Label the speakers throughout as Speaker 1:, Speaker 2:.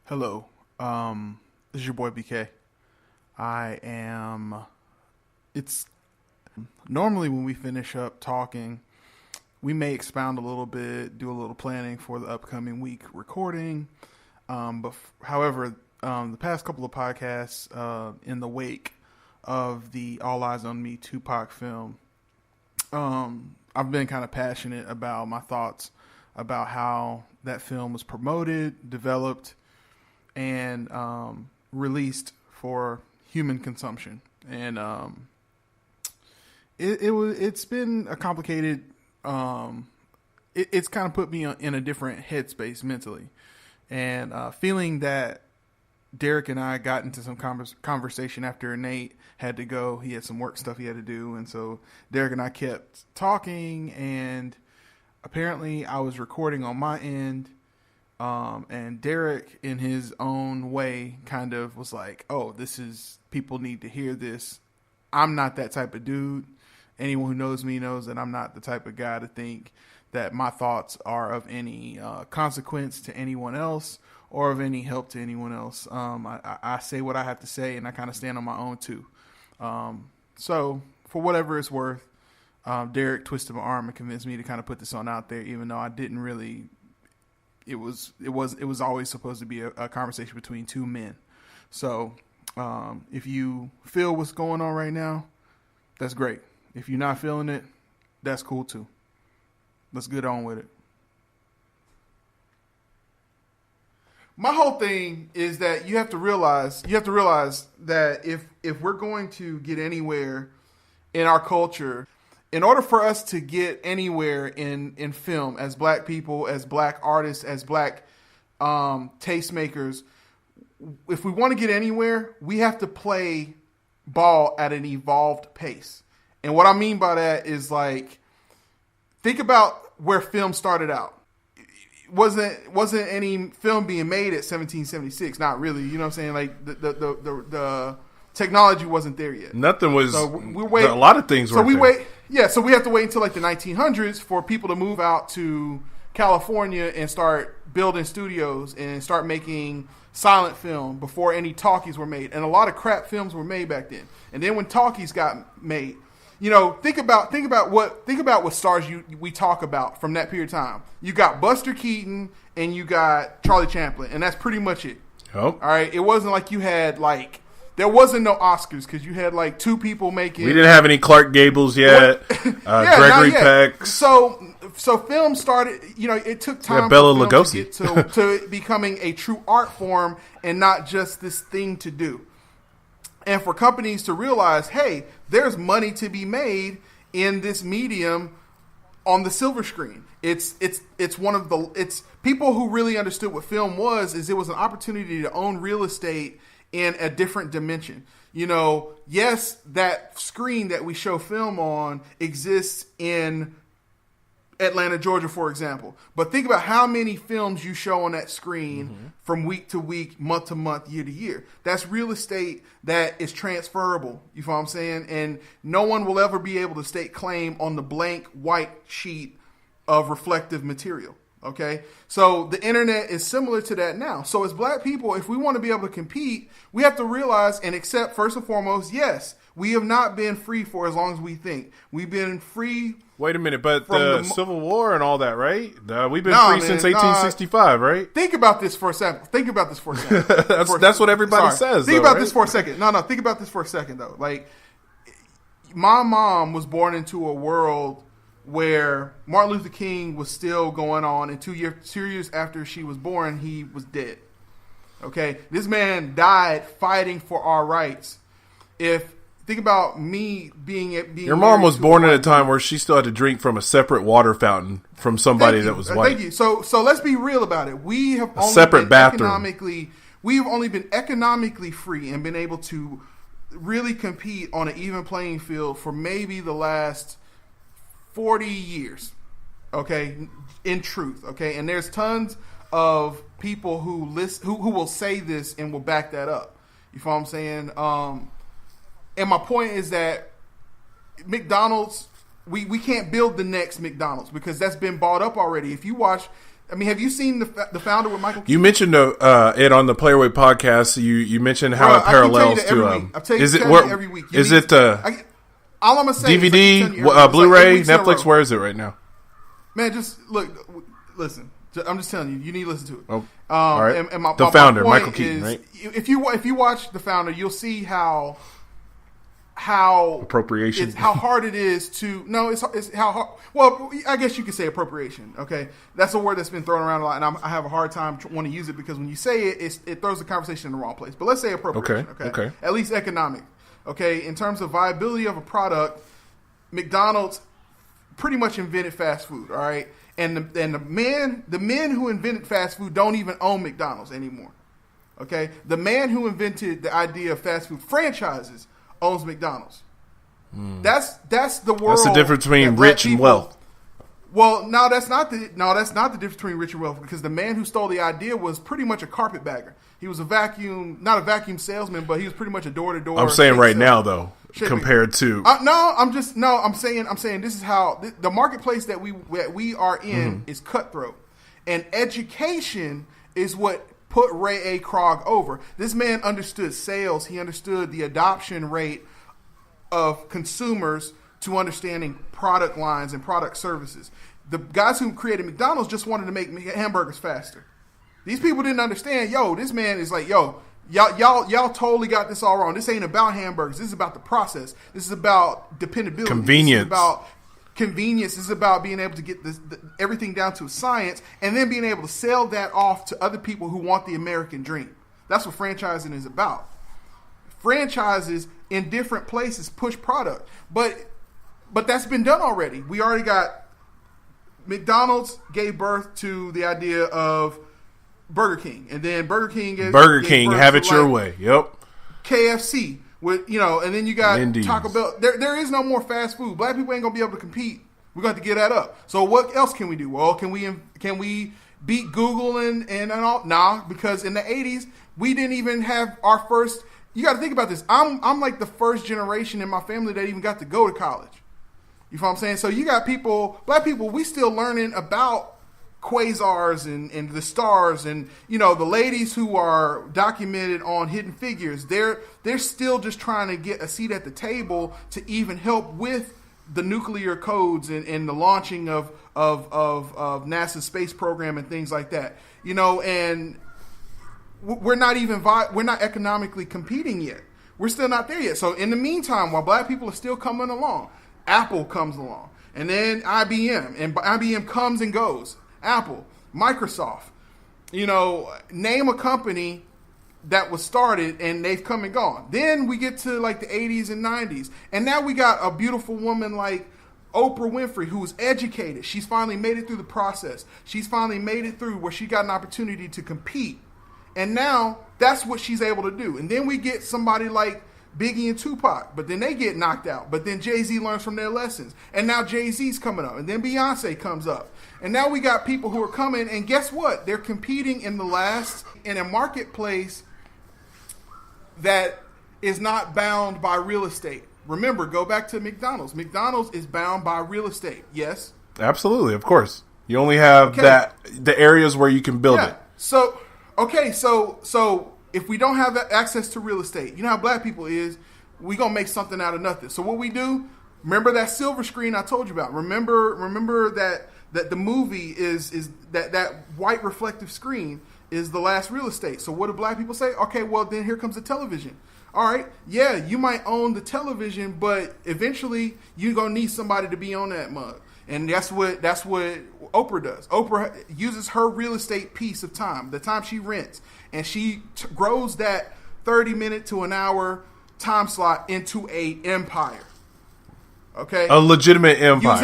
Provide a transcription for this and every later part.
Speaker 1: Hello. This is your boy BK. I am. It's normally when we finish up talking, we may expound a little bit, do a little planning for the upcoming week recording. However, the past couple of podcasts, in the wake of the All Eyez on Me Tupac film, I've been kind of passionate about my thoughts about how that film was promoted, developed, and released for human consumption. And it's been a complicated. It's kind of put me in a different headspace mentally, and feeling that Derreck and I got into some conversation after Nate had to go. He had some work stuff he had to do, and so Derreck and I kept talking, and apparently I was recording on my end. And Derreck, in his own way, kind of was like, oh, people need to hear this. I'm not that type of dude. Anyone who knows me knows that I'm not the type of guy to think that my thoughts are of any consequence to anyone else or of any help to anyone else. I say what I have to say, and I kind of stand on my own too. So for whatever it's worth, Derreck twisted my arm and convinced me to kind of put this on out there, even though I didn't really. It was always supposed to be a conversation between two men. So if you feel what's going on right now, that's great. If you're not feeling it, that's cool too. Let's get on with it. My whole thing is that you have to realize that if we're going to get anywhere in our culture, in order for us to get anywhere in film as black people, as black artists, as black tastemakers, if we want to get anywhere, we have to play ball at an evolved pace. And what I mean by that is, like, think about where film started out. Wasn't any film being made at 1776? Not really. You know what I'm saying? Like the technology wasn't there yet.
Speaker 2: Nothing was.
Speaker 1: So we wait.
Speaker 2: A lot of things were.
Speaker 1: So we wait. Yeah. So we have to wait until like the 1900s for people to move out to California and start building studios and start making silent film before any talkies were made. And a lot of crap films were made back then. And then when talkies got made, you know, think about what stars we talk about from that period of time. You got Buster Keaton and you got Charlie Chaplin, and that's pretty much it.
Speaker 2: Oh.
Speaker 1: All right. It wasn't like you had like. There wasn't no Oscars because you had like two people making.
Speaker 2: We didn't have any Clark Gables yet. Gregory Peck.
Speaker 1: So film started. You know, it took time for
Speaker 2: Bela
Speaker 1: film
Speaker 2: Lugosi.
Speaker 1: to get to becoming a true art form and not just this thing to do. And for companies to realize, hey, there's money to be made in this medium on the silver screen. It's people who really understood what film was. Is it was an opportunity to own real estate in a different dimension. You know, yes, that screen that we show film on exists in Atlanta, Georgia, for example. But think about how many films you show on that screen from week to week, month to month, year to year. That's real estate that is transferable. You know what I'm saying? And no one will ever be able to stake claim on the blank white sheet of reflective material. Okay, so the internet is similar to that now. So as black people, if we want to be able to compete, we have to realize and accept, first and foremost, yes, we have not been free for as long as we think. We've been free.
Speaker 2: Wait a minute, but the Civil War and all that, right? We've been free since 1865, right?
Speaker 1: Think about this for a second.
Speaker 2: That's what everybody says.
Speaker 1: Think about this for a second. No, think about this for a second, though. Like, my mom was born into a world where Martin Luther King was still going on, and 2 years after she was born, he was dead. Okay? This man died fighting for our rights. Think about me being
Speaker 2: your mom was born at a time where she still had to drink from a separate water fountain from somebody that was white.
Speaker 1: Thank you. So let's be real about it. We have only
Speaker 2: separate bathroom.
Speaker 1: We've only been economically free and been able to really compete on an even playing field for maybe the last 40 years, okay, in truth, okay? And there's tons of people who will say this and will back that up. You know what I'm saying? And my point is that McDonald's, we can't build the next McDonald's because that's been bought up already. If you watch I mean, have you seen the founder with Michael Keaton?
Speaker 2: You mentioned it on the Playaway podcast. You mentioned how it parallels to.
Speaker 1: Is it every week?
Speaker 2: Is it
Speaker 1: all I'm gonna say
Speaker 2: DVD, Blu-ray, Netflix? Where is it right now?
Speaker 1: Man, just listen. I'm just telling you, you need to listen to it.
Speaker 2: Oh, all right.
Speaker 1: And
Speaker 2: the founder, Michael Keaton, right?
Speaker 1: If you watch the founder, you'll see how
Speaker 2: appropriation,
Speaker 1: how hard it is to it's how hard. Well, I guess you could say appropriation. Okay, that's a word that's been thrown around a lot, and I have a hard time wanting to use it because when you say it, it throws the conversation in the wrong place. But let's say appropriation. Okay. At least economic. Okay, in terms of viability of a product, McDonald's pretty much invented fast food. All right. And the men who invented fast food don't even own McDonald's anymore. Okay? The man who invented the idea of fast food franchises owns McDonald's. That's the world.
Speaker 2: That's the difference between rich and wealth.
Speaker 1: Well, no, that's not the difference between rich and wealth, because the man who stole the idea was pretty much a carpetbagger. He was not a vacuum salesman, but he was pretty much a door-to-door.
Speaker 2: I'm saying right now, though, compared to
Speaker 1: I'm saying this is how the marketplace that we are in is cutthroat, and education is what put Ray A. Kroc over. This man understood sales. He understood the adoption rate of consumers to understanding product lines and product services. The guys who created McDonald's just wanted to make hamburgers faster. These people didn't understand, this man is like, y'all totally got this all wrong. This ain't about hamburgers. This is about the process. This is about dependability.
Speaker 2: Convenience.
Speaker 1: This is about convenience. This is about being able to get everything down to science and then being able to sell that off to other people who want the American dream. That's what franchising is about. Franchises in different places push product. But that's been done already. We already got McDonald's gave birth to the idea of Burger King, and then Burger King gave
Speaker 2: have it your way. Yep.
Speaker 1: KFC with and then you got
Speaker 2: Wendy's.
Speaker 1: Taco Bell. There is no more fast food. Black people ain't gonna be able to compete. We're going to have to get that up. So what else can we do? Well, can we beat Google and all? Nah, because in the 80s we didn't even have our first. You got to think about this. I'm like the first generation in my family that even got to go to college. You know what I'm saying? So you got black people, we still learning about quasars and the stars, and the ladies who are documented on Hidden Figures. They're still just trying to get a seat at the table to even help with the nuclear codes and the launching of NASA's space program and things like that. And we're not economically competing yet. We're still not there yet. So in the meantime, while black people are still coming along, Apple comes along, and then IBM, and IBM comes and goes. Apple, Microsoft, name a company that was started and they've come and gone. Then we get to like the 80s and 90s, and now we got a beautiful woman like Oprah Winfrey, who's educated. She's finally made it through the process. She's finally made it through where she got an opportunity to compete. And now that's what she's able to do. And then we get somebody like Biggie and Tupac, but then they get knocked out. But then Jay-Z learns from their lessons. And now Jay-Z's coming up. And then Beyonce comes up. And now we got people who are coming, and guess what? They're competing in a marketplace that is not bound by real estate. Remember, go back to McDonald's. McDonald's is bound by real estate. Yes?
Speaker 2: Absolutely, of course. You only have the areas where you can build it.
Speaker 1: So if we don't have that access to real estate, you know how black people is, we going to make something out of nothing. So what we do, remember that silver screen I told you about. Remember that the movie is that white reflective screen is the last real estate. So what do black people say? Okay, well then here comes the television. All right, yeah, you might own the television, but eventually you're going to need somebody to be on that mug. And that's what Oprah does. Oprah uses her real estate piece of time, the time she rents, and she grows that 30-minute to an hour time slot into a empire. Okay,
Speaker 2: a legitimate empire.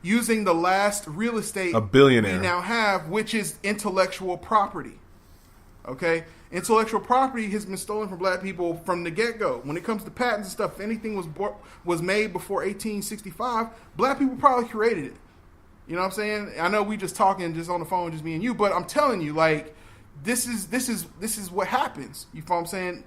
Speaker 1: Using the last real estate
Speaker 2: a billionaire
Speaker 1: we now have, which is intellectual property. Okay, intellectual property has been stolen from black people from the get-go. When it comes to patents and stuff, if anything was made before 1865, black people probably created it. You know what I'm saying? I know we just talking just on the phone, just me and you, but I'm telling you, like, this is what happens. You know what I'm saying?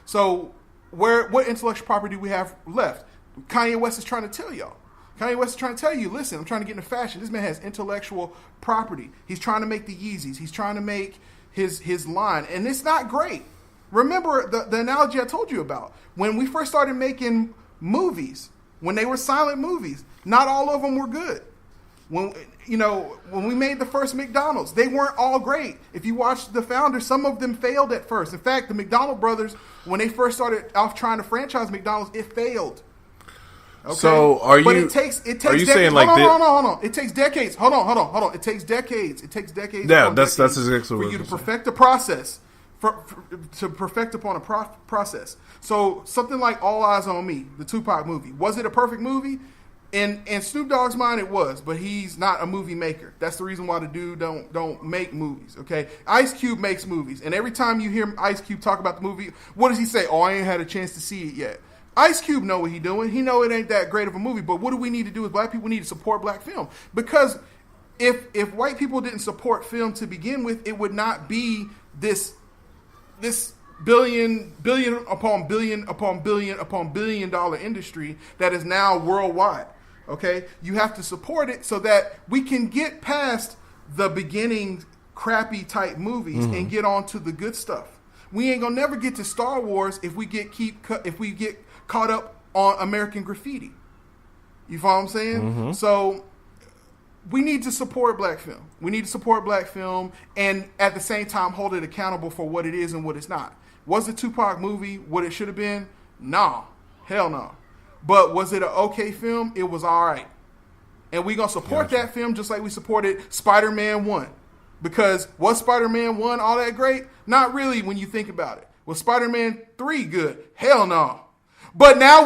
Speaker 1: So what intellectual property do we have left? Kanye West is trying to tell y'all. Kanye West is trying to tell you, listen, I'm trying to get into fashion. This man has intellectual property. He's trying to make the Yeezys. He's trying to make his line. And it's not great. Remember the analogy I told you about. When we first started making movies, when they were silent movies, not all of them were good. When we made the first McDonald's, they weren't all great. If you watch the founders, some of them failed at first. In fact, the McDonald brothers, when they first started off trying to franchise McDonald's, it failed. Okay?
Speaker 2: So Are you
Speaker 1: decades.
Speaker 2: saying like
Speaker 1: hold on. It takes decades. Hold on. It takes decades.
Speaker 2: Yeah, that's exactly
Speaker 1: for you to perfect the process. To perfect upon a process. So something like All Eyez on Me, the Tupac movie, was it a perfect movie? In Snoop Dogg's mind, it was, but he's not a movie maker. That's the reason why the dude don't make movies. Okay, Ice Cube makes movies, and every time you hear Ice Cube talk about the movie, what does he say? Oh, I ain't had a chance to see it yet. Ice Cube know what he doing. He know it ain't that great of a movie. But what do we need to do as black people? We need to support black film, because if white people didn't support film to begin with, it would not be this billion upon billion dollar industry that is now worldwide. Okay, you have to support it so that we can get past the beginning crappy type movies and get on to the good stuff. We ain't gonna never get to Star Wars if we get caught up on American Graffiti. You follow what I'm saying? So we need to support black film. We need to support black film, and at the same time hold it accountable for what it is and what it's not. Was the Tupac movie what it should have been? No, hell no. But was it an okay film? It was all right. And we're going to support that film just like we supported Spider-Man 1. Because was Spider-Man 1 all that great? Not really when you think about it. Was Spider-Man 3 good? Hell no. But now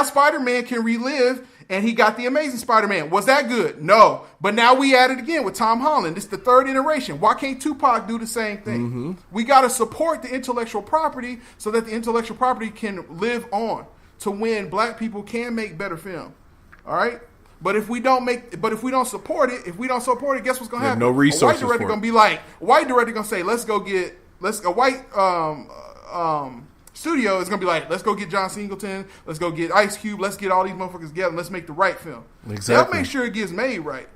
Speaker 1: Spider-Man can relive, and he got the Amazing Spider-Man. Was that good? No. But now we at it again with Tom Holland. It's the third iteration. Why can't Tupac do the same thing? We got to support the intellectual property so that the intellectual property can live on to when black people can make better film. All right? But if we don't support it, guess what's going to happen?
Speaker 2: No resources.
Speaker 1: A white director going to be like, white director going to say, a white studio is going to be like, let's go get John Singleton, let's go get Ice Cube, let's get all these motherfuckers together and let's make the right film.
Speaker 2: Exactly.
Speaker 1: They'll make sure it gets made right.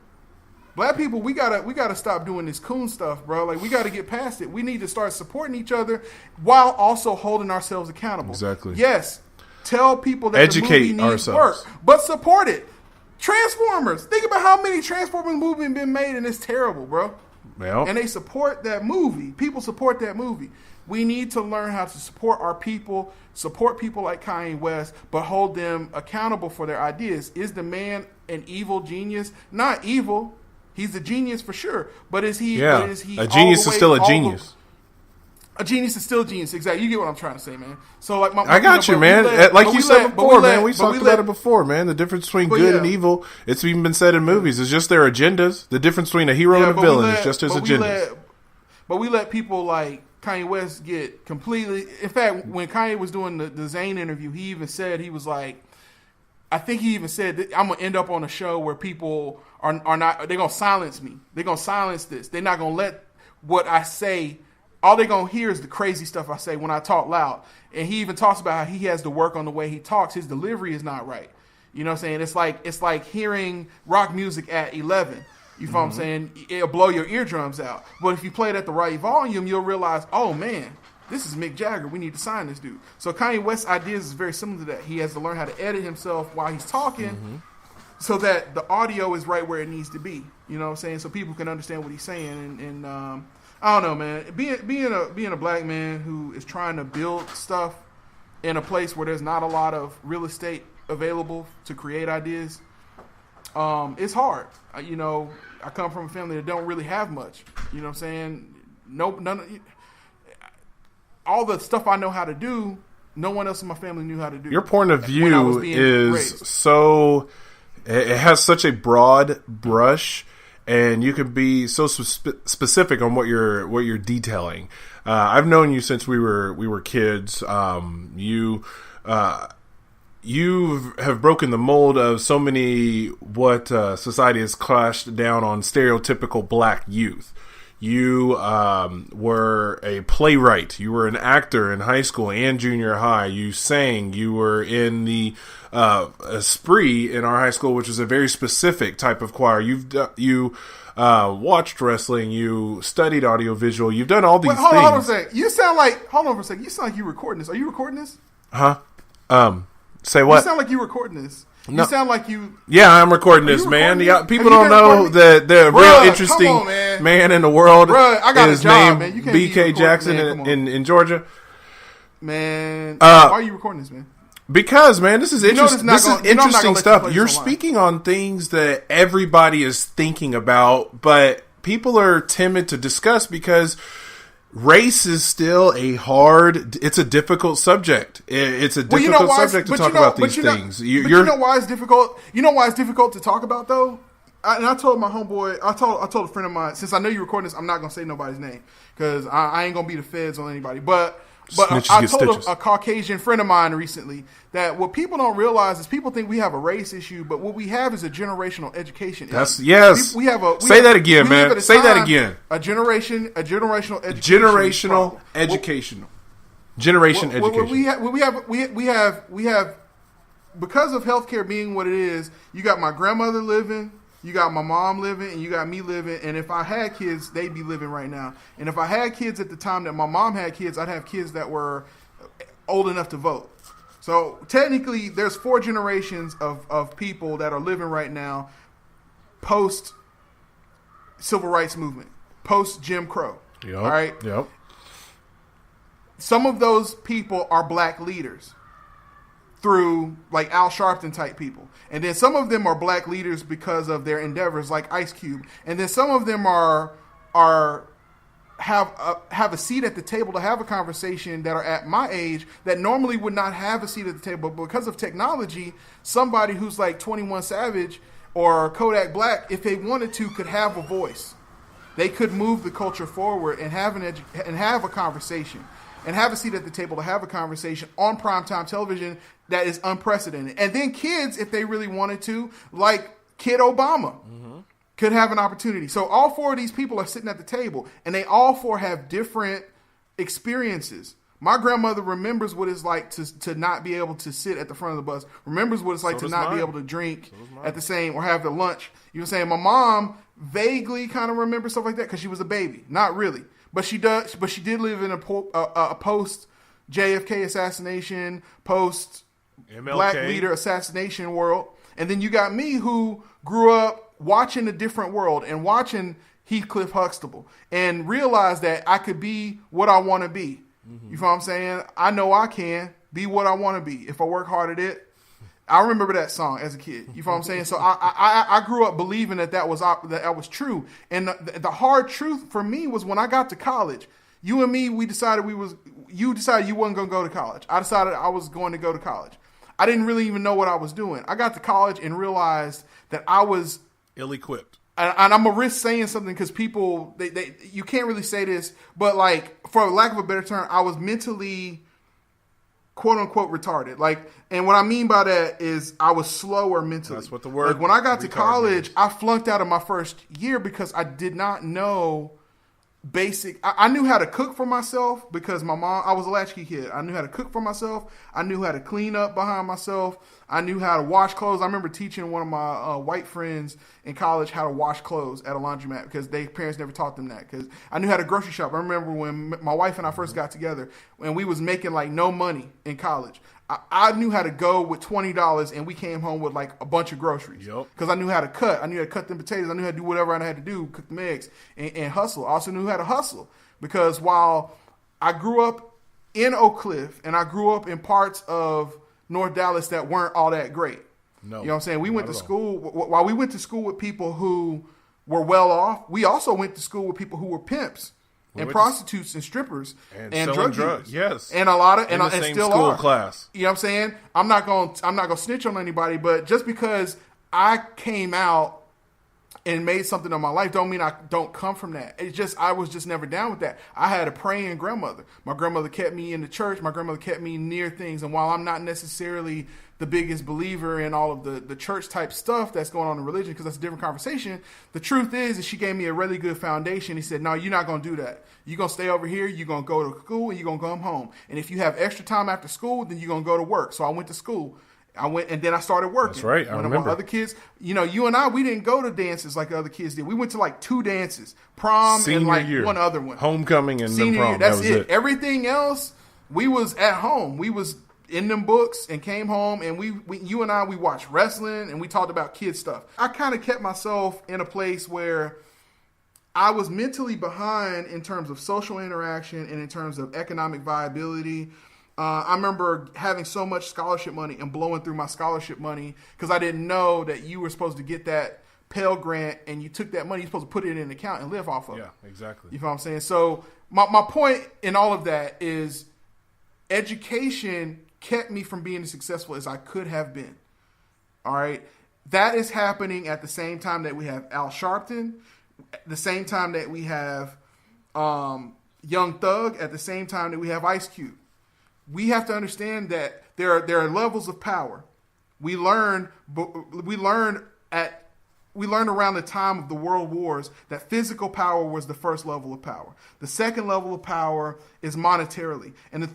Speaker 1: Black people, we gotta stop doing this coon stuff, bro. Like, we gotta get past it. We need to start supporting each other while also holding ourselves accountable.
Speaker 2: Exactly.
Speaker 1: Yes, tell people that
Speaker 2: educate
Speaker 1: the movie needs
Speaker 2: ourselves.
Speaker 1: work, but support it. Transformers. Think about how many Transformers movies have been made and it's terrible, bro.
Speaker 2: Well,
Speaker 1: and they support that movie. People support that movie. We need to learn how to support our people, support people like Kanye West, but hold them accountable for their ideas. Is the man an evil genius? Not evil. He's a genius for sure. But is he?
Speaker 2: Yeah.
Speaker 1: But is he
Speaker 2: a genius is still a genius.
Speaker 1: A genius is still a genius. Exactly. You get what I'm trying to say, man. So like,
Speaker 2: I got you, man. Like you said before, man. We talked about it before, man. The difference between good and evil. It's even been said in movies. It's just their agendas. The difference between a hero and a villain is just his agendas.
Speaker 1: But we let people like Kanye West get completely. In fact, when Kanye was doing the Zayn interview, he even said, he was like, I think he even said that I'm gonna end up on a show where people are not. They're gonna silence me. They're gonna silence this. They're not gonna let what I say. All they're gonna hear is the crazy stuff I say when I talk loud. And he even talks about how he has to work on the way he talks. His delivery is not right. You know what I'm saying? It's like hearing rock music at 11. You know what I'm saying? It'll blow your eardrums out. But if you play it at the right volume, you'll realize, oh man, this is Mick Jagger. We need to sign this dude. So Kanye West's ideas is very similar to that. He has to learn how to edit himself while he's talking so that the audio is right where it needs to be. You know what I'm saying? So people can understand what he's saying. And I don't know, man. Being a black man who is trying to build stuff in a place where there's not a lot of real estate available to create ideas, it's hard. You know, I come from a family that don't really have much. You know what I'm saying? All the stuff I know how to do, no one else in my family knew how to do.
Speaker 2: Your point of view is so, it has such a broad brush, and you can be so specific on what you're detailing. I've known you since we were kids. You have broken the mold of so many what society has clashed down on stereotypical black youth. You were a playwright. You were an actor in high school and junior high. You sang. You were in the Esprit in our high school, which was a very specific type of choir. You watched wrestling. You studied audiovisual. You've done all these things.
Speaker 1: Hold on a second. Hold on for a second. You sound like you're recording this. Are you recording this?
Speaker 2: Huh? Say what?
Speaker 1: You sound like you're recording this.
Speaker 2: No.
Speaker 1: You sound like you...
Speaker 2: Yeah, I'm recording this, man. People don't know that the real interesting man in the world is named BK Jackson in Georgia.
Speaker 1: Man, why are you recording this, man?
Speaker 2: Because, man, this is interesting. This is interesting stuff. You're speaking on things that everybody is thinking about, but people are timid to discuss because race is still it's a difficult subject. It's a difficult subject to talk about these things.
Speaker 1: You know why it's difficult? You know why it's difficult to talk about, though? I told my homeboy, I told a friend of mine, since I know you're recording this, I'm not going to say nobody's name because I ain't going to be the feds on anybody. But I told a Caucasian friend of mine recently that what people don't realize is people think we have a race issue, but what we have is a generational education issue.
Speaker 2: Yes. Say that again, man. Say that again.
Speaker 1: A generational education.
Speaker 2: Generational education.
Speaker 1: We have because of healthcare being what it is. You got my grandmother living. You got my mom living, and you got me living. And if I had kids, they'd be living right now. And if I had kids at the time that my mom had kids, I'd have kids that were old enough to vote. So technically, there's 4 generations of people that are living right now post civil rights movement, post Jim Crow.
Speaker 2: Yep.
Speaker 1: All right.
Speaker 2: Yep.
Speaker 1: Some of those people are black leaders through like Al Sharpton type people. And then some of them are black leaders because of their endeavors like Ice Cube. And then some of them have a seat at the table to have a conversation that are at my age that normally would not have a seat at the table. But because of technology, somebody who's like 21 Savage or Kodak Black, if they wanted to, could have a voice. They could move the culture forward and have a conversation. And have a seat at the table to have a conversation on primetime television that is unprecedented. And then kids, if they really wanted to, like Kid Obama, could have an opportunity. So all 4 of these people are sitting at the table, and they all 4 have different experiences. My grandmother remembers what it's like to not be able to sit at the front of the bus, remembers what it's like to not be able to drink at the same or have the lunch. You know what I'm saying? My mom vaguely kind of remembers stuff like that because she was a baby. Not really. But she does. But she did live in a post JFK assassination, post black leader assassination world. And then you got me who grew up watching a different world and watching Heathcliff Huxtable and realized that I could be what I want to be. You know what I'm saying? I know I can be what I want to be if I work hard at it. I remember that song as a kid. You know what I'm saying? So I grew up believing that was true. And the hard truth for me was when I got to college, you and me, you decided you wasn't going to go to college. I decided I was going to go to college. I didn't really even know what I was doing. I got to college and realized that I was
Speaker 2: ill-equipped.
Speaker 1: And I'm going to risk saying something because people, you can't really say this, but like, for lack of a better term, I was mentally quote unquote retarded. Like, and what I mean by that is I was slower mentally.
Speaker 2: That's what the word.
Speaker 1: Like when I got to college, means. I flunked out of my first year because I did not know basic. I knew how to cook for myself because my mom. I was a latchkey kid. I knew how to cook for myself. I knew how to clean up behind myself. I knew how to wash clothes. I remember teaching one of my white friends in college how to wash clothes at a laundromat because their parents never taught them that. Because I knew how to grocery shop. I remember when my wife and I first got together and we was making like no money in college. I knew how to go with $20 and we came home with like a bunch of groceries. Because I knew how to cut. I knew how to cut them potatoes. I knew how to do whatever I had to do, cook them eggs and hustle. I also knew how to hustle because while I grew up in Oak Cliff and I grew up in parts of North Dallas that weren't all that great. No, you know what I'm saying? We went to school, while we went to school with people who were well off, we also went to school with people who were pimps and prostitutes and strippers and drug dealers.
Speaker 2: Yes.
Speaker 1: And a lot of, and still
Speaker 2: school
Speaker 1: are.
Speaker 2: Class.
Speaker 1: You know what I'm saying? I'm not going to snitch on anybody, but just because I came out and made something of my life don't mean I don't come from that. It's just I was just never down with that. I had a praying grandmother. My grandmother kept me in the church. My grandmother kept me near things. And while I'm not necessarily the biggest believer in all of the church type stuff that's going on in religion, because that's a different conversation, the truth is she gave me a really good foundation. He said, no, you're not going to do that. You're going to stay over here. You're going to go to school and you're going to come home. And if you have extra time after school, then you're going to go to work. So I went to school. I went and then I started working.
Speaker 2: That's right. I remember.
Speaker 1: Other kids, you and I, we didn't go to dances like the other kids did. We went to like 2 dances, prom
Speaker 2: Senior
Speaker 1: and like
Speaker 2: year.
Speaker 1: one other one,
Speaker 2: homecoming and then
Speaker 1: Senior
Speaker 2: prom.
Speaker 1: year. That's
Speaker 2: that was it.
Speaker 1: Everything else, we was at home. We was in them books and came home and you and I, we watched wrestling and we talked about kid stuff. I kind of kept myself in a place where I was mentally behind in terms of social interaction and in terms of economic viability. I remember having so much scholarship money and blowing through my scholarship money because I didn't know that you were supposed to get that Pell Grant and you took that money, you're supposed to put it in an account and live off of it.
Speaker 2: Yeah, exactly.
Speaker 1: You know what I'm saying? So my point in all of that is education kept me from being as successful as I could have been. All right? That is happening at the same time that we have Al Sharpton, at the same time that we have Young Thug, at the same time that we have Ice Cube. We have to understand that there are levels of power. We learned around the time of the world wars that physical power was the first level of power. The second level of power is monetarily, and the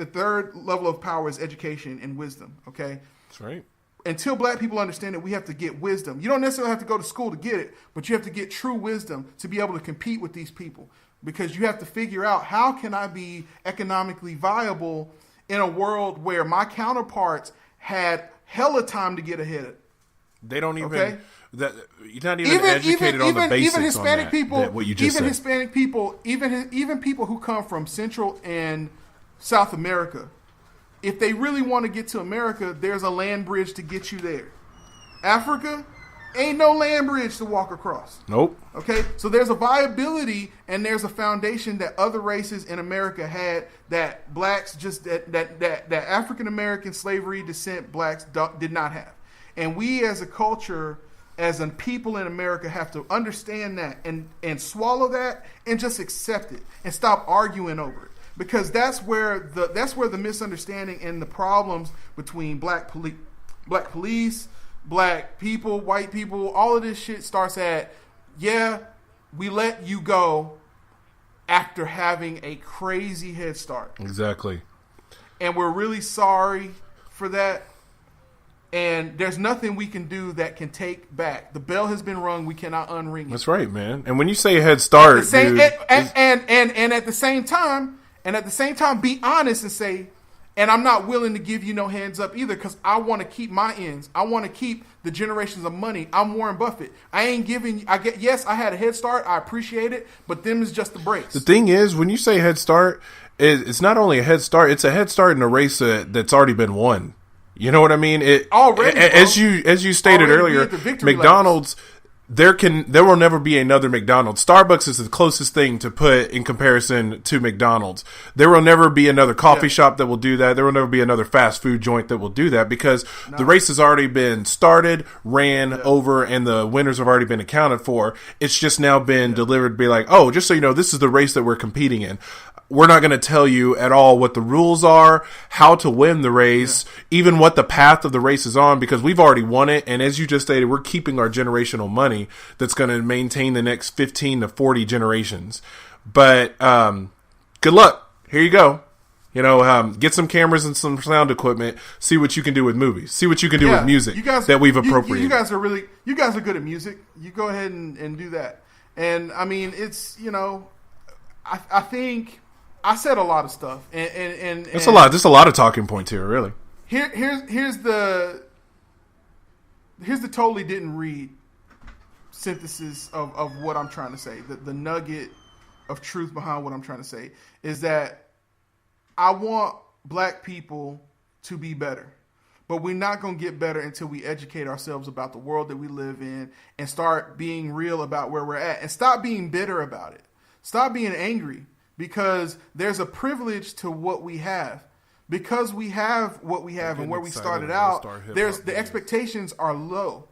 Speaker 1: third level of power is education and wisdom. Okay,
Speaker 2: that's right.
Speaker 1: Until black people understand that we have to get wisdom. You don't necessarily have to go to school to get it, but you have to get true wisdom to be able to compete with these people. Because you have to figure out, how can I be economically viable in a world where my counterparts had hella time to get ahead?
Speaker 2: They don't even.
Speaker 1: Okay?
Speaker 2: You're not even educated on the basics
Speaker 1: even Hispanic
Speaker 2: on that,
Speaker 1: people,
Speaker 2: what you just
Speaker 1: even
Speaker 2: said.
Speaker 1: Hispanic people, even people who come from Central and South America, if they really want to get to America, there's a land bridge to get you there. Africa, ain't no land bridge to walk across.
Speaker 2: Nope.
Speaker 1: Okay, so there's a viability and there's a foundation that other races in America had that blacks that African American slavery descent blacks did not have. And we as a culture, as a people in America, have to understand that and swallow that and just accept it and stop arguing over it. Because that's where the misunderstanding and the problems between black police, black people, white people, all of this shit starts at, we let you go after having a crazy head start.
Speaker 2: Exactly.
Speaker 1: And we're really sorry for that. And there's nothing we can do that can take back. The bell has been rung. We cannot unring it.
Speaker 2: That's right, man. And when you say head start,
Speaker 1: and at the same time, be honest and say, and I'm not willing to give you no hands up either, because I want to keep my ends. I want to keep the generations of money. I'm Warren Buffett. I ain't giving. Yes, I had a head start. I appreciate it, but them is just the breaks.
Speaker 2: The thing is, when you say head start, it's not only a head start. It's a head start in a race that's already been won. You know what I mean? As you stated earlier, McDonald's. There will never be another McDonald's. Starbucks is the closest thing to put in comparison to McDonald's. There will never be another coffee shop that will do that. There will never be another fast food joint that will do that, because the race has already been started, ran over, and the winners have already been accounted for. It's just now been delivered to be like, oh, just so you know, this is the race that we're competing in. We're not going to tell you at all what the rules are, how to win the race, even what the path of the race is on, because we've already won it. And as you just stated, we're keeping our generational money that's going to maintain the next 15 to 40 generations. But good luck. Here you go. Get some cameras and some sound equipment. See what you can do with movies. See what you can do with music that we've appropriated.
Speaker 1: You guys are good at music. You go ahead and do that. And I mean, it's, I think I said a lot of stuff, and
Speaker 2: it's a lot. There's a lot of talking points here, really.
Speaker 1: Here's the totally didn't read synthesis of what I'm trying to say. The nugget of truth behind what I'm trying to say is that I want black people to be better, but we're not going to get better until we educate ourselves about the world that we live in and start being real about where we're at and stop being bitter about it. Stop being angry. Because there's a privilege to what we have. Because we have what we have and where we started out, the expectations are low.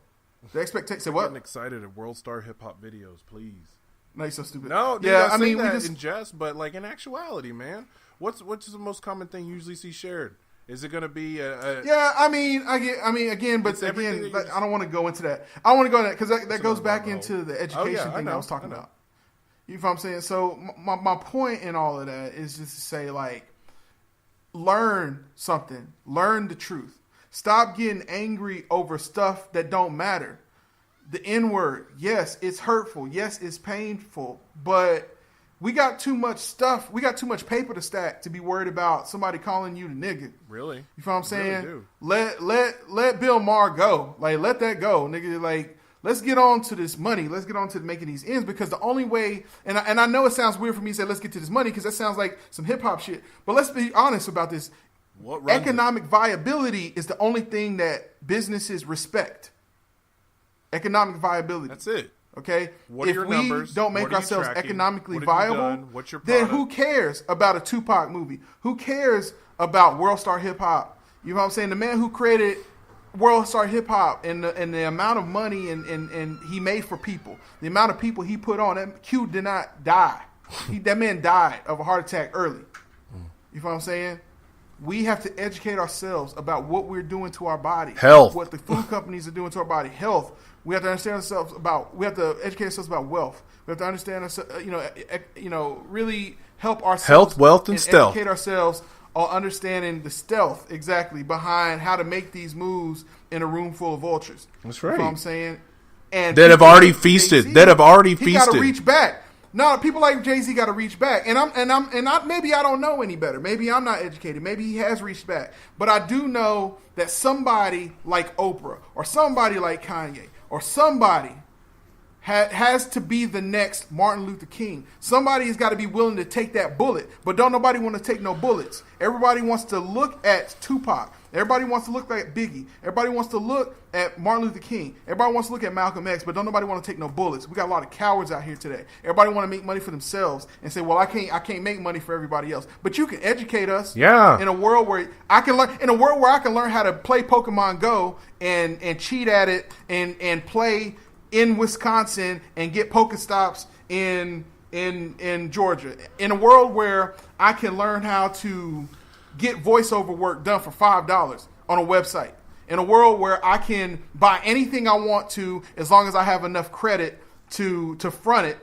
Speaker 1: The expectation. Say what?
Speaker 2: I'm getting excited at World Star Hip Hop videos, please.
Speaker 1: No, you're so stupid.
Speaker 2: No, dude, I mean, that in jest, but like in actuality, man, what's the most common thing you usually see shared? Is it going to be a?
Speaker 1: Yeah, I mean, again, but again, I don't want to go into that. I want to go into that because that goes back into the education thing I was talking about. You know what I'm saying? So my point in all of that is just to say, like, learn something, learn the truth. Stop getting angry over stuff that don't matter. The N-word, yes, it's hurtful. Yes, it's painful. But we got too much stuff. We got too much paper to stack to be worried about somebody calling you the nigga.
Speaker 2: Really?
Speaker 1: You know what I'm saying?
Speaker 2: Really
Speaker 1: do. Let Bill Maher go. Like, let that go, nigga. Like, let's get on to this money. Let's get on to making these ends, because the only way, and I know it sounds weird for me to say let's get to this money because that sounds like some hip-hop shit. But let's be honest about this. Economic viability is the only thing that businesses respect. Economic viability.
Speaker 2: That's it.
Speaker 1: Okay?
Speaker 2: What are your numbers?
Speaker 1: Don't make ourselves economically viable,
Speaker 2: what's your
Speaker 1: then who cares about a Tupac movie? Who cares about World Star Hip Hop? You know what I'm saying? The man who created World Star Hip Hop and the amount of money and he made for people, the amount of people he put on, that Q did not die. That man died of a heart attack early. You know what I'm saying? We have to educate ourselves about what we're doing to our body.
Speaker 2: Health.
Speaker 1: What the food companies are doing to our body. Health. We have to understand ourselves we have to educate ourselves about wealth. We have to understand ourselves, really help ourselves.
Speaker 2: Health, wealth, and stealth.
Speaker 1: Educate ourselves on understanding the stealth exactly behind how to make these moves in a room full of vultures.
Speaker 2: That's right.
Speaker 1: You know what I'm saying? And
Speaker 2: that have already feasted.
Speaker 1: He got to reach back. No, people like Jay-Z got to reach back, and maybe I don't know any better. Maybe I'm not educated. Maybe he has reached back, but I do know that somebody like Oprah or somebody like Kanye or somebody has to be the next Martin Luther King. Somebody has got to be willing to take that bullet, but don't nobody want to take no bullets. Everybody wants to look at Tupac. Everybody wants to look at Biggie. Everybody wants to look at Martin Luther King. Everybody wants to look at Malcolm X, but don't nobody want to take no bullets. We got a lot of cowards out here today. Everybody want to make money for themselves and say, "Well, I can't make money for everybody else." But you can educate us.
Speaker 2: Yeah.
Speaker 1: In a world where I can learn how to play Pokemon Go and cheat at it and play in Wisconsin and get Pokestops in Georgia. In a world where I can learn how to get voiceover work done for $5 on a website. In a world where I can buy anything I want to as long as I have enough credit to front it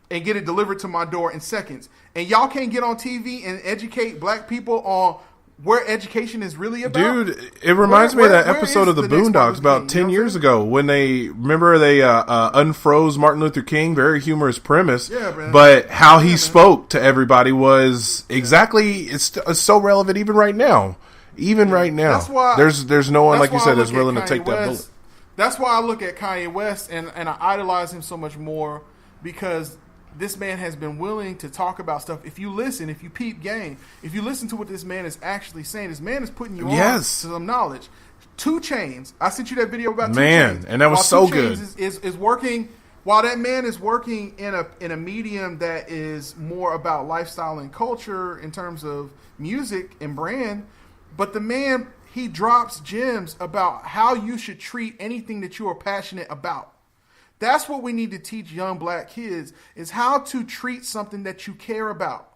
Speaker 1: and get it delivered to my door in seconds. And y'all can't get on TV and educate black people on where education is really about.
Speaker 2: Dude, it reminds me of that episode of the Boondocks about 10 years ago when they unfroze Martin Luther King. Very humorous premise.
Speaker 1: Yeah, man.
Speaker 2: But how he spoke to everybody was exactly, it's so relevant even right now. Right now.
Speaker 1: That's why,
Speaker 2: there's no one, like you said, that's willing to take that bullet.
Speaker 1: That's why I look at Kanye West and I idolize him so much more, because this man has been willing to talk about stuff. If you listen, if you peep game, if you listen to what this man is actually saying, this man is putting you on to some knowledge. 2 Chainz. I sent you that video about 2 Chainz.
Speaker 2: And that was so good.
Speaker 1: Is working, while that man is working in a medium that is more about lifestyle and culture in terms of music and brand, but the man, he drops gems about how you should treat anything that you are passionate about. That's what we need to teach young black kids, is how to treat something that you care about,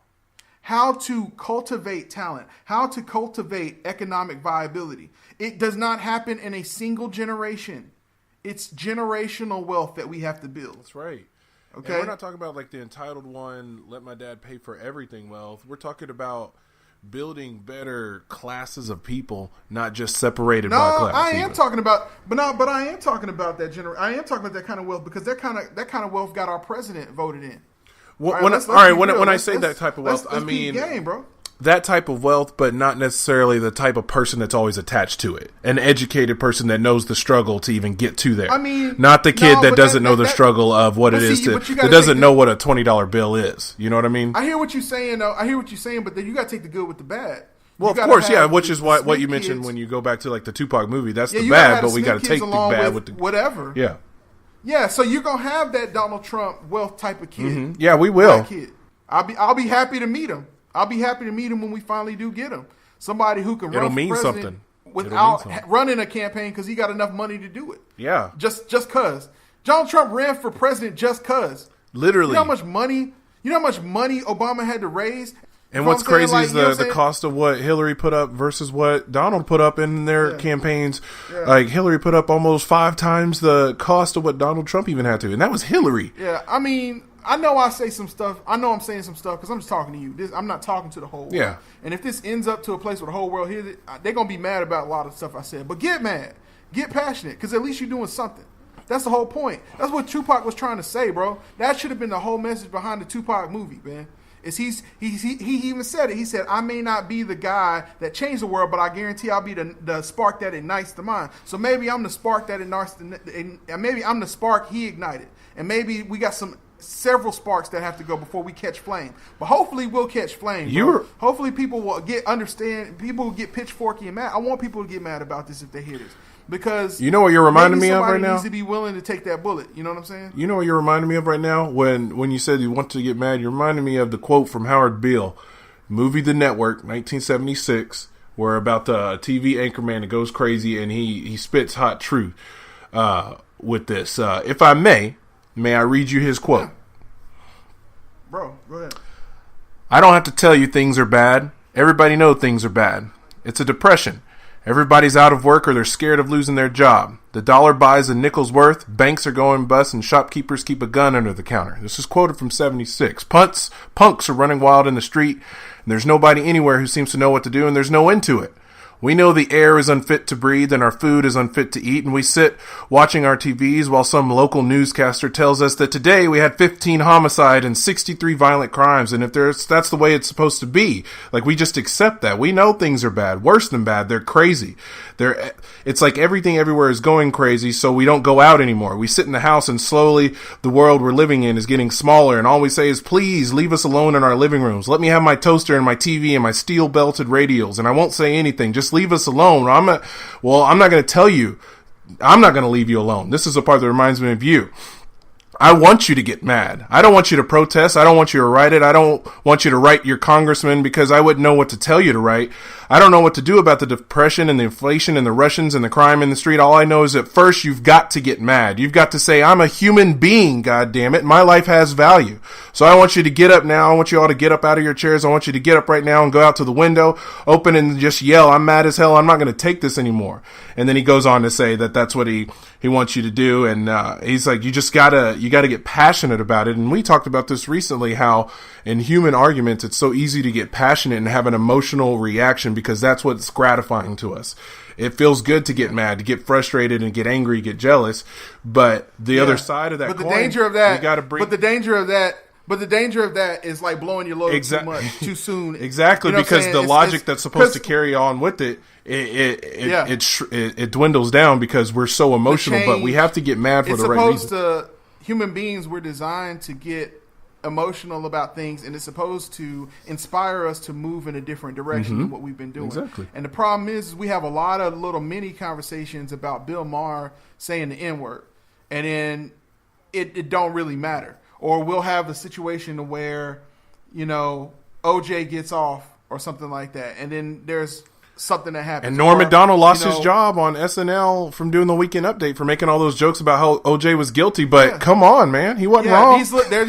Speaker 1: how to cultivate talent, how to cultivate economic viability. It does not happen in a single generation. It's generational wealth that we have to build.
Speaker 2: That's right.
Speaker 1: Okay.
Speaker 2: And we're not talking about like the entitled one, let my dad pay for everything wealth. We're talking about building better classes of people, not just separated by class.
Speaker 1: I am talking about that I am talking about that kind of wealth, because that kind of wealth got our president voted in.
Speaker 2: Well, when I say that type of wealth, I mean
Speaker 1: game, bro.
Speaker 2: That type of wealth, but not necessarily the type of person that's always attached to it. An educated person that knows the struggle to even get to there.
Speaker 1: I mean,
Speaker 2: not the kid that doesn't know the struggle of what it is that doesn't know what a $20 bill is. You know what I mean?
Speaker 1: I hear what you're saying, though. But then you got to take the good with the bad.
Speaker 2: Well, of course, yeah. Which is what you mentioned when you go back to like the Tupac movie. That's the bad, but we got to take the bad with the
Speaker 1: whatever.
Speaker 2: Yeah.
Speaker 1: Yeah. So you're gonna have that Donald Trump wealth type of kid.
Speaker 2: Mm-hmm. Yeah, we will.
Speaker 1: Kid. I'll be happy to meet him. I'll be happy to meet him when we finally do get him. Somebody who can.
Speaker 2: It'll mean something.
Speaker 1: without running a campaign because he got enough money to do it.
Speaker 2: Yeah.
Speaker 1: Just cause. Donald Trump ran for president just cause.
Speaker 2: Literally.
Speaker 1: You know how much money Obama had to raise?
Speaker 2: And what's crazy is the cost of what Hillary put up versus what Donald put up in their campaigns. Yeah. Like, Hillary put up almost 5 times the cost of what Donald Trump even had to. And that was Hillary.
Speaker 1: Yeah, I mean, I know I say some stuff. I know I'm saying some stuff because I'm just talking to you. I'm not talking to the whole world.
Speaker 2: Yeah.
Speaker 1: And if this ends up to a place where the whole world hears it, they're going to be mad about a lot of stuff I said. But get mad. Get passionate because at least you're doing something. That's the whole point. That's what Tupac was trying to say, bro. That should have been the whole message behind the Tupac movie, man. He even said it. He said, I may not be the guy that changed the world, but I guarantee I'll be the spark that ignites the mind. So maybe I'm the spark that ignites maybe I'm the spark he ignited. And maybe we got several sparks that have to go before we catch flame. But hopefully we'll catch flame. Hopefully people will understand. People will get pitchforky and mad. I want people to get mad about this if they hear this. Because
Speaker 2: you know what you're reminding me of right now?
Speaker 1: Needs to be willing to take that bullet. You know what I'm saying?
Speaker 2: You know what you're reminding me of right now? When you said you want to get mad, you're reminding me of the quote from Howard Beale, movie The Network, 1976, where about the TV anchorman that goes crazy and he spits hot truth with this. If I may I read you his quote?
Speaker 1: Yeah. Bro, go ahead.
Speaker 2: I don't have to tell you things are bad. Everybody knows things are bad. It's a depression. Everybody's out of work or they're scared of losing their job. The dollar buys a nickel's worth, banks are going bust, and shopkeepers keep a gun under the counter. This is quoted from 76. Punks are running wild in the street, and there's nobody anywhere who seems to know what to do, and there's no end to it. We know the air is unfit to breathe and our food is unfit to eat, and we sit watching our TVs while some local newscaster tells us that today we had 15 homicide and 63 violent crimes, and if that's the way it's supposed to be. Like, we just accept that. We know things are bad, worse than bad. They're crazy. It's like everything everywhere is going crazy, so we don't go out anymore. We sit in the house, and slowly the world we're living in is getting smaller, and all we say is, please leave us alone in our living rooms. Let me have my toaster and my TV and my steel-belted radials, and I won't say anything. Just leave us alone. I'm not going to tell you. I'm not going to leave you alone. This is the part that reminds me of you. I want you to get mad. I don't want you to protest. I don't want you to write it. I don't want you to write your congressman because I wouldn't know what to tell you to write. I don't know what to do about the depression and the inflation and the Russians and the crime in the street. All I know is that first you've got to get mad. You've got to say, I'm a human being, goddammit. My life has value. So I want you to get up now. I want you all to get up out of your chairs. I want you to get up right now and go out to the window, open and just yell, I'm mad as hell. I'm not going to take this anymore. And then he goes on to say that that's what he wants you to do. And he's like, you got to get passionate about it. And we talked about this recently, how in human arguments, it's so easy to get passionate and have an emotional reaction because that's what's gratifying to us. It feels good to get mad, to get frustrated and get angry, get jealous. But the other side of that coin, you got to bring.
Speaker 1: But the danger of that is like blowing your load too much, too soon.
Speaker 2: Exactly, you know, because the logic that's supposed to carry on with it dwindles down because we're so emotional. But we have to get mad for the right reason.
Speaker 1: Human beings were designed to get emotional about things, and it's supposed to inspire us to move in a different direction than what we've been doing.
Speaker 2: Exactly.
Speaker 1: And the problem is we have a lot of little mini conversations about Bill Maher saying the N-word, and then it don't really matter. Or we'll have a situation where, OJ gets off or something like that, and then there's something that happens.
Speaker 2: And Norm Macdonald lost his job on SNL from doing the Weekend Update for making all those jokes about how OJ was guilty. But come on, man, he wasn't wrong.
Speaker 1: There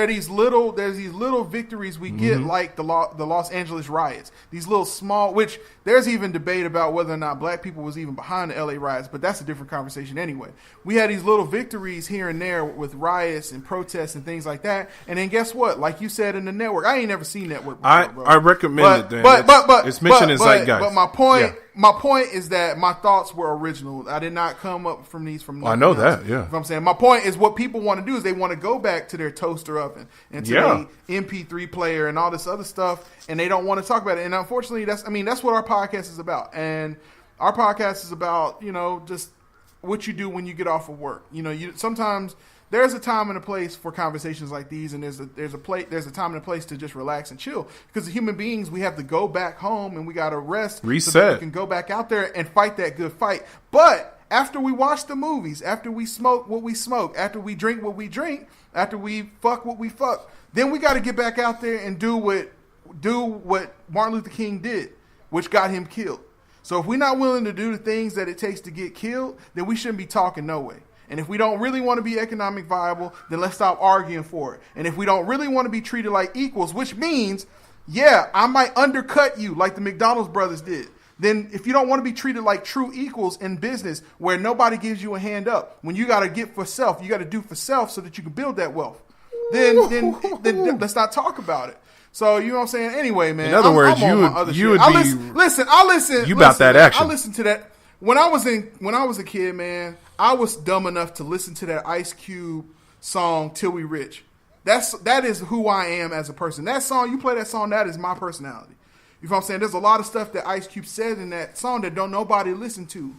Speaker 1: are these little victories we get, like the Los Angeles riots. These little small, which there's even debate about whether or not black people was even behind the LA riots, but that's a different conversation anyway. We had these little victories here and there with riots and protests and things like that. And then guess what? Like you said in the Network, I ain't never seen Network before, bro.
Speaker 2: I recommend it. Then. But it's mentioned in Zeitgeist.
Speaker 1: But my point is that my thoughts were original. I did not come up from these from.
Speaker 2: I know
Speaker 1: else.
Speaker 2: that. Yeah.
Speaker 1: If I'm saying my point is what people want to do is they want to go back to their toaster oven and to their MP3 player and all this other stuff, and they don't want to talk about it. And unfortunately, that's what our podcast is about. And our podcast is about just what you do when you get off of work. Sometimes. There's a time and a place for conversations like these, and there's a time and a place to just relax and chill. Because as human beings, we have to go back home and we got to rest,
Speaker 2: reset,
Speaker 1: so that we can go back out there and fight that good fight. But after we watch the movies, after we smoke what we smoke, after we drink what we drink, after we fuck what we fuck, then we got to get back out there and do what Martin Luther King did, which got him killed. So if we're not willing to do the things that it takes to get killed, then we shouldn't be talking no way. And if we don't really want to be economic viable, then let's stop arguing for it. And if we don't really want to be treated like equals, which means, yeah, I might undercut you like the McDonald's brothers did. Then if you don't want to be treated like true equals in business where nobody gives you a hand up, when you got to get for self, you got to do for self so that you can build that wealth, then let's not talk about it. So, you know what I'm saying? Anyway, man.
Speaker 2: In other words, you would be...
Speaker 1: Listen. You
Speaker 2: about that action.
Speaker 1: I listened to that. When I was a kid, man, I was dumb enough to listen to that Ice Cube song, Till We Rich. That is who I am as a person. That song, you play that song, that is my personality. You know what I'm saying? There's a lot of stuff that Ice Cube said in that song that don't nobody listen to.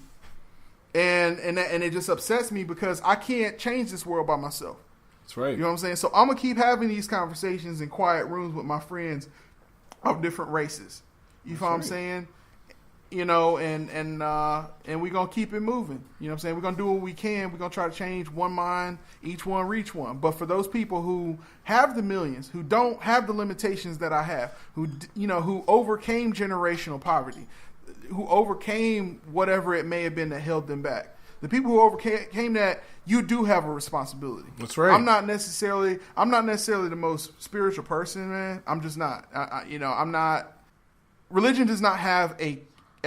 Speaker 1: And it just upsets me because I can't change this world by myself.
Speaker 2: That's right.
Speaker 1: You know what I'm saying? So I'm going to keep having these conversations in quiet rooms with my friends of different races. You know what I'm saying? You know, and we're going to keep it moving. You know what I'm saying? We're going to do what we can. We're going to try to change one mind, each one reach one. But for those people who have the millions, who don't have the limitations that I have, who overcame generational poverty, who overcame whatever it may have been that held them back, the people who overcame that, you do have a responsibility.
Speaker 2: That's right.
Speaker 1: I'm not necessarily the most spiritual person, man. I'm just not. I'm not. Religion does not have a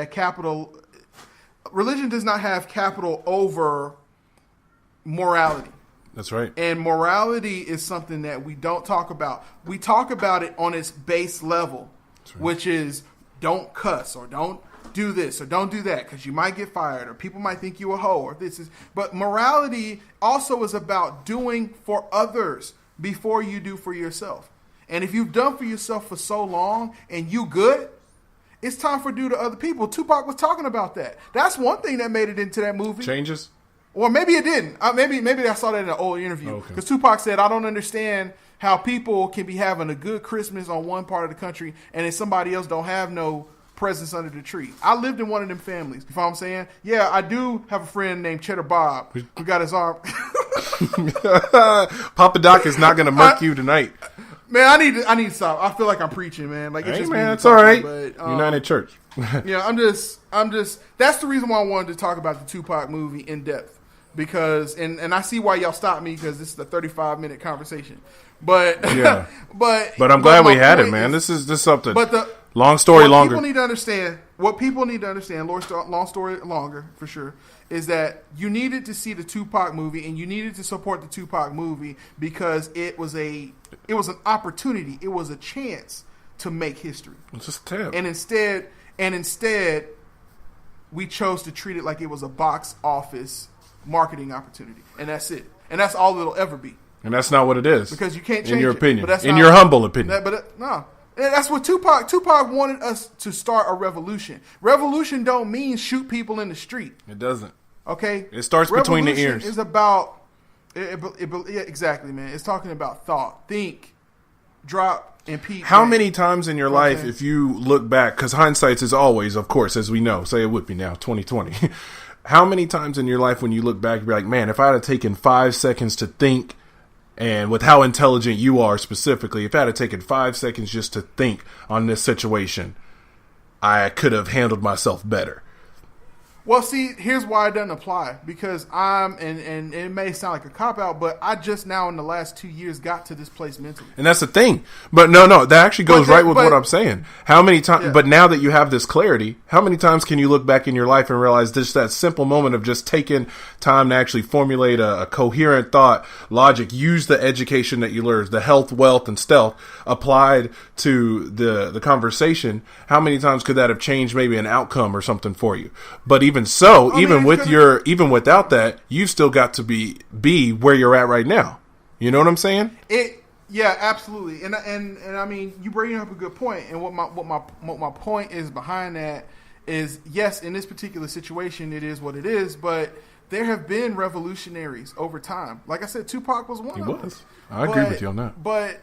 Speaker 1: capital. Religion does not have capital over morality.
Speaker 2: That's right.
Speaker 1: And morality is something that we don't talk about. We talk about it on its base level, which is don't cuss or don't do this or don't do that because you might get fired or people might think you a hoe or this is. But morality also is about doing for others before you do for yourself. And if you've done for yourself for so long and you good, it's time for do to other people. Tupac was talking about that. That's one thing that made it into that movie.
Speaker 2: Changes?
Speaker 1: Or maybe it didn't. Maybe I saw that in an old interview. Because Tupac said, I don't understand how people can be having a good Christmas on one part of the country and then somebody else don't have no presents under the tree. I lived in one of them families. You know what I'm saying? Yeah, I do have a friend named Cheddar Bob who got his arm.
Speaker 2: Papa Doc is not going to murk you tonight.
Speaker 1: Man, I need to stop. I feel like I'm preaching, man. Like it's just
Speaker 2: man, it's all right. But, United Church.
Speaker 1: Yeah, I'm just. That's the reason why I wanted to talk about the Tupac movie in depth because, and I see why y'all stopped me because this is a 35-minute conversation. But
Speaker 2: yeah,
Speaker 1: but
Speaker 2: I'm glad we had it, man. This is something.
Speaker 1: But the
Speaker 2: long story longer.
Speaker 1: What people need to understand, long story longer for sure, is that you needed to see the Tupac movie and you needed to support the Tupac movie because it was an opportunity, it was a chance to make history.
Speaker 2: It's just a tab.
Speaker 1: And instead, we chose to treat it like it was a box office marketing opportunity, and that's it. And that's all it'll ever be.
Speaker 2: And that's not what it is.
Speaker 1: Because you can't change it.
Speaker 2: In your opinion.
Speaker 1: In
Speaker 2: your humble opinion.
Speaker 1: No. And that's what Tupac wanted us to start a revolution. Revolution don't mean shoot people in the street.
Speaker 2: It doesn't.
Speaker 1: Okay?
Speaker 2: It starts between the ears.
Speaker 1: It's about, yeah, exactly, man. It's talking about thought. Think, drop, and peak.
Speaker 2: How many times in your life, if you look back, because hindsight is always, of course, as we know, say it with me now, 2020. How many times in your life when you look back, you'd be like, man, if I had taken 5 seconds to think, and with how intelligent you are specifically, if I had taken 5 seconds just to think on this situation, I could have handled myself better.
Speaker 1: Well, see, here's why it doesn't apply. Because and it may sound like a cop-out, but I just now in the last 2 years got to this place mentally.
Speaker 2: And that's the thing. But no, that actually goes right with what I'm saying. How many times, but now that you have this clarity, how many times can you look back in your life and realize just that simple moment of just taking time to actually formulate a coherent thought, logic, use the education that you learned, the health, wealth, and stealth applied to the conversation, how many times could that have changed maybe an outcome or something for you? But even so, even without that, you've still got to be where you're at right now. You know what I'm saying?
Speaker 1: Yeah, absolutely. And I mean, you bring up a good point. And what my point is behind that is, yes, in this particular situation, it is what it is. But there have been revolutionaries over time. Like I said, Tupac was one of them. He was.
Speaker 2: I agree with you on that.
Speaker 1: But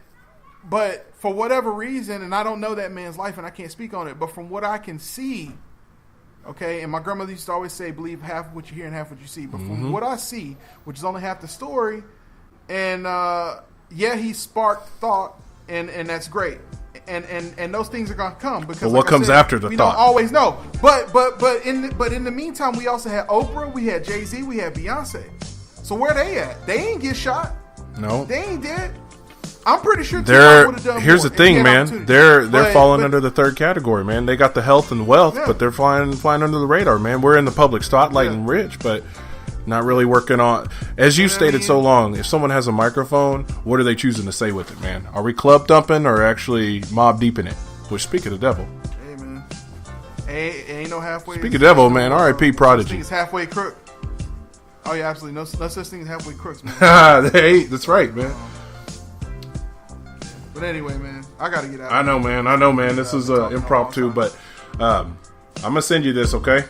Speaker 1: for whatever reason, and I don't know that man's life, and I can't speak on it. But from what I can see. Okay, and my grandmother used to always say, believe half of what you hear and half what you see. But from what I see, which is only half the story, and he sparked thought, and that's great. and those things are gonna come because
Speaker 2: what comes after the
Speaker 1: we
Speaker 2: thought?
Speaker 1: Don't always know. But in the meantime, we also had Oprah, we had Jay-Z, we had Beyonce. So where they at? They ain't get shot.
Speaker 2: No,
Speaker 1: they ain't dead. I'm pretty sure
Speaker 2: here's the thing, man. They're falling under the third category, man. They got the health and wealth, but they're flying under the radar, man. We're in the public spotlight and rich, but not really working on. As you stated so long, if someone has a microphone, what are they choosing to say with it, man? Are we club thumping or actually mob deep in it? Which, speak of the devil.
Speaker 1: Hey, man. Ain't no halfway.
Speaker 2: Speak of the devil, man. R.I.P. Prodigy.
Speaker 1: It's halfway crook. Oh yeah, absolutely. No such thing as halfway crooks, man.
Speaker 2: That's right, man.
Speaker 1: But anyway, man, I gotta get out.
Speaker 2: I know, man. This is impromptu, but I'm gonna send you this, okay?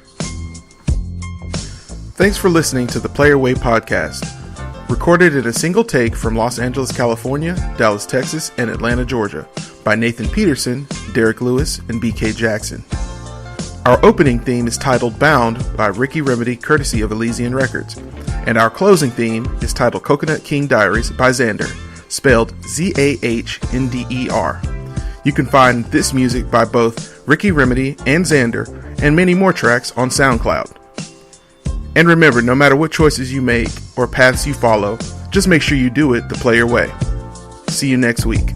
Speaker 1: Thanks for listening to the Player Way podcast, recorded in a single take from Los Angeles, California, Dallas, Texas, and Atlanta, Georgia, by Nathan Peterson, Derek Lewis, and BK Jackson. Our opening theme is titled Bound by Ricky Remedy, courtesy of Elysian Records, and our closing theme is titled Coconut King Diaries by Xander, spelled Zahnder. You can find this music by both Ricky Remedy and Xander, and many more tracks on SoundCloud. And remember, no matter what choices you make or paths you follow, just make sure you do it the player way. See you next week.